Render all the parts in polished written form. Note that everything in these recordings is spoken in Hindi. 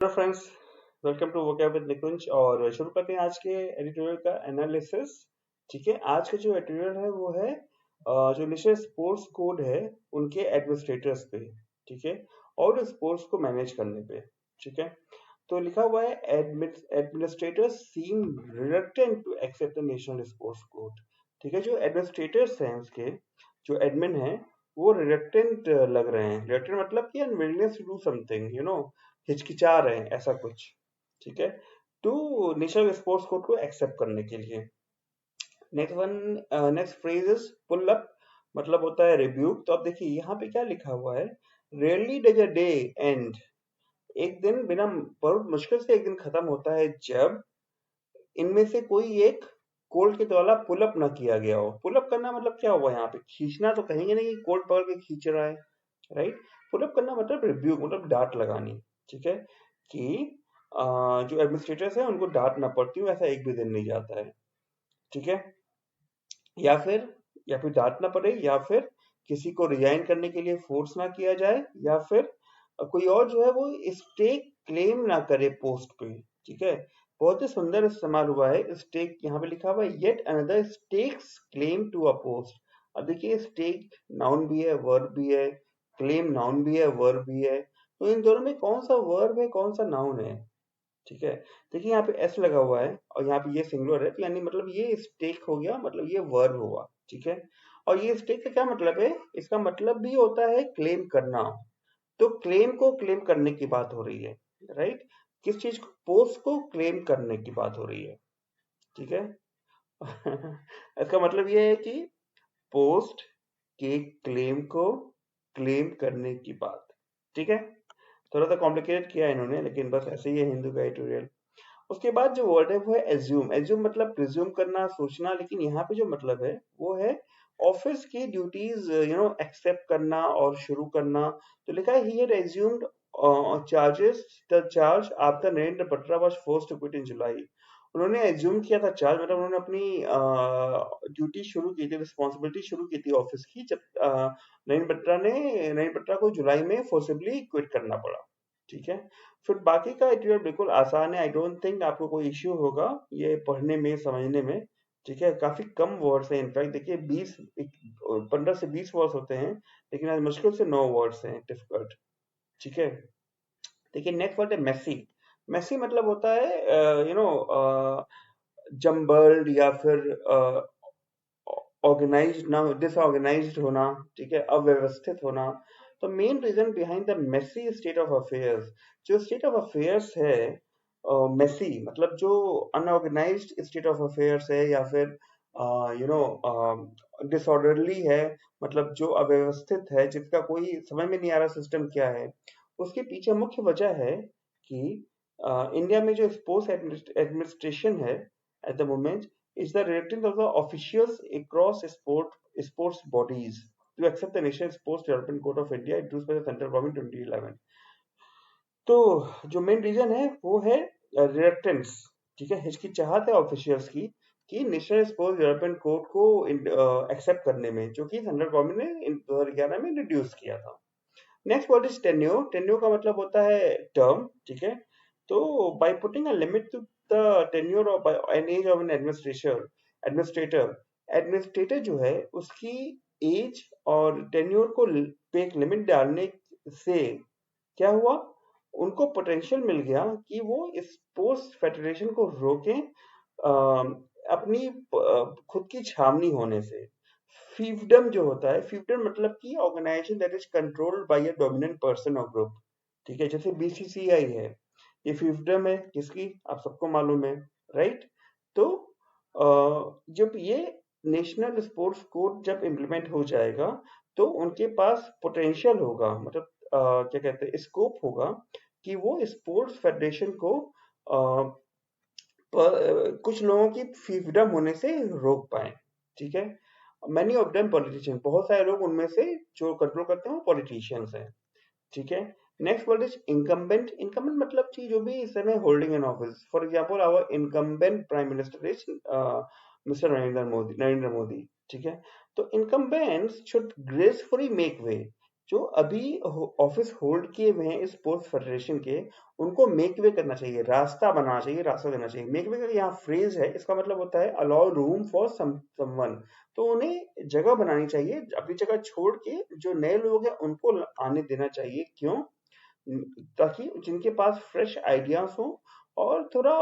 Hello friends, welcome to vocab with Nikunj. और शुरू करते हैं आज के एडिटोरियल का एनालिसिस। ठीक है, आज का जो एडिटोरियल है वो है जो नेशनल स्पोर्ट्स कोड है उनके एडमिनिस्ट्रेटर्स पे। ठीक है, और स्पोर्ट्स को मैनेज करने पे। ठीक है, तो लिखा हुआ है administrators seem reluctant to accept the national sports code. ठीक है, जो एडमिनिस्ट्रेटर्स हैं उसके जो एडमिन हैं वो रिलक्टेंट लग रहे हैं। रिलक्टेंट मतलब कि अनविलिंगनेस टू डू समथिंग, हिचकिचा रहे हैं ऐसा कुछ। ठीक है, टू नेशनल स्पोर्ट्स कोड को एक्सेप्ट करने के लिए। Next one, next phrase is pull up, मतलब होता है रिब्यूक। तो अब देखिए यहाँ पे क्या लिखा हुआ है, rarely does a day and, एक दिन बिना, बहुत मुश्किल से एक दिन खत्म होता है जब इनमें से कोई एक कोल्ड के द्वारा पुल अप ना किया गया हो। पुल अप करना मतलब क्या हुआ, यहाँ पे खींचना तो कहेंगे नहीं कि कोल्ड पकड़ के खींच रहा है, राइट। पुल अप करना मतलब रिब्यूक, मतलब डांट लगानी। ठीक है, कि जो एडमिनिस्ट्रेटर्स है उनको डांट ना पड़ती हो, ऐसा एक भी दिन नहीं जाता है। ठीक है, या फिर डांट ना पड़े, या फिर किसी को रिजाइन करने के लिए फोर्स ना किया जाए, या फिर कोई और जो है वो स्टेक क्लेम ना करे पोस्ट पे। ठीक है, बहुत ही सुंदर इस्तेमाल हुआ है स्टेक, यहाँ पे लिखा हुआ है yet another stakes claim to a post. अब देखिए स्टेक नाउन भी है वर्ब भी है, क्लेम नाउन भी है वर्ब भी है, तो इन दोनों में कौन सा वर्ब है कौन सा नाउन है। ठीक है, देखिए यहाँ पे एस लगा हुआ है और यहाँ पे ये सिंगुलर है, तो यानी मतलब ये स्टेक हो गया, मतलब ये वर्ब हुआ। ठीक है, और ये स्टेक का क्या मतलब है, इसका मतलब भी होता है क्लेम करना। तो क्लेम को क्लेम करने की बात हो रही है, राइट। किस चीज को, पोस्ट को क्लेम करने की बात हो रही है। ठीक है, इसका मतलब ये है कि पोस्ट के क्लेम को क्लेम करने की बात। ठीक है, थोड़ा सा कॉम्प्लिकेटेड किया है इन्होंने, लेकिन बस ऐसे ही है हिंदू का ट्यूटोरियल। उसके बाद जो वर्ड है वो है एज्यूम। एज्यूम मतलब प्रिज्यूम करना, सोचना, लेकिन यहाँ पे जो मतलब है वो है ऑफिस की ड्यूटीज एक्सेप्ट करना और शुरू करना। तो लिखा है he had assumed charges the charge after Narendra Batra was forced to quit in July. उन्होंने एज्यूम किया था चार्ज, मतलब उन्होंने अपनी ड्यूटी शुरू की थी, रिस्पॉन्सिबिलिटी शुरू की थी ऑफिस की, जब नरेंद्र बत्रा को जुलाई में फोर्सिबली क्विट करना पड़ा। ठीक है, फिर बाकी का एटीट्यूड बिल्कुल आसान है, आई डोंट थिंक आपको कोई इश्यू होगा ये पढ़ने में समझने में। ठीक है, काफी कम वर्ड्स हैं, इनफैक्ट देखिए 15 से 20 वर्ड्स होते हैं, लेकिन आज मुश्किल से 9 वर्ड्स हैं डिफिकल्ट। ठीक है, देखिए नेक्स्ट वर्ड है मेसी। मेसी मतलब होता है जम्बल्ड, या फिर ऑर्गेनाइज्ड ना, डिसऑर्गेनाइज्ड होना। ठीक है, अव्यवस्थित होना। तो main reason behind the messy state of affairs, जो स्टेट ऑफ अफेयर्स है मेसी मतलब जो अनऑर्गेनाइज्ड स्टेट ऑफ अफेयर्स है, या फिर डिसऑर्डरली है, मतलब जो अव्यवस्थित है, जिसका कोई समझ में नहीं आ रहा सिस्टम क्या है। उसके पीछे मुख्य वजह है कि इंडिया में जो स्पोर्ट्स एडमिनिस्ट्रेशन है at the moment is the reluctance of the officials across sports bodies to accept the National Sports Development Code of India introduced by the central government 2011। तो जो मेन रीजन है वो है रिलक्टेंस। ठीक है, हिचकिचाहट है ऑफिशियल्स की कि नेशनल स्पोर्ट्स डेवलपमेंट कोड को एक्सेप्ट करने में, जो कि सेंट्रल गवर्नमेंट ने 2011 में इंट्रोड्यूस किया था। Next word is tenure. Tenure का मतलब होता है टर्म। ठीक है, तो by putting a limit to the tenure of an age of an administrator, administrator जो है उसकी एज और टेन्योर को पे एक लिमिट डालने से क्या हुआ, उनको पोटेंशियल मिल गया कि वो स्पोर्ट्स फेडरेशन को रोकें अपनी खुद की छावनी होने से। फीफडम जो होता है, फीफडम मतलब कि organisation that is controlled by a dominant person और ग्रुप। ठीक है, जैसे बीसीसीआई है, ये फीफडम है किसकी, आप सबको मालूम है, राइट। तो जब ये नेशनल स्पोर्ट्स कोड जब इम्प्लीमेंट हो जाएगा तो उनके पास पोटेंशियल होगा, मतलब क्या कहते हैं, स्कोप होगा कि वो स्पोर्ट्स फेडरेशन को कुछ लोगों की फीफडम होने से रोक पाए। ठीक है, मैनी ऑफ देम पॉलिटिशियन, बहुत सारे लोग उनमें से जो कंट्रोल करते हैं वो पॉलिटिशियंस हैं। ठीक है, next word is incumbent. Incumbent मतलब कि जो भी इस समय holding an office, for example our incumbent prime minister is mister Narendra Modi. ठीक है, तो incumbents should gracefully make way, जो अभी ऑफिस होल्ड किए हुए हैं स्पोर्ट्स फेडरेशन के, उनको मेक वे करना चाहिए, रास्ता बनाना चाहिए, रास्ता देना चाहिए। मेक वे का यहाँ फ्रेज है, इसका मतलब होता है अलाउ रूम फॉर समवन। तो उन्हें जगह बनानी चाहिए, अपनी जगह छोड़ के जो नए लोग हैं उनको आने देना चाहिए। क्यों? ताकि जिनके पास फ्रेश आइडियाज हो, और थोड़ा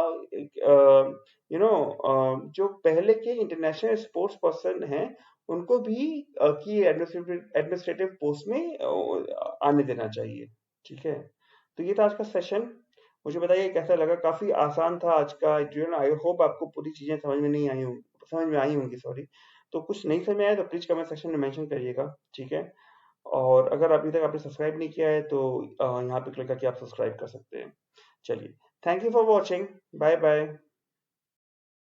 जो पहले के इंटरनेशनल स्पोर्ट्स पर्सन हैं उनको भी की एडमिनिस्ट्रेटिव पोस्ट में आने देना चाहिए। ठीक है, तो ये था आज का सेशन। मुझे बताइए कैसा लगा। काफी आसान था आज का ट्यूटोरियल। आई होप आपको पूरी चीजें समझ में आई होंगी, सॉरी। तो कुछ नहीं समझ में आया तो प्लीज कमेंट सेक्शन में मेंशन करिएगा। ठीक है, और अगर अभी तक आपने सब्सक्राइब नहीं किया है तो यहाँ पे क्लिक करके आप सब्सक्राइब कर सकते हैं। चलिए, thank you for watching. Bye bye.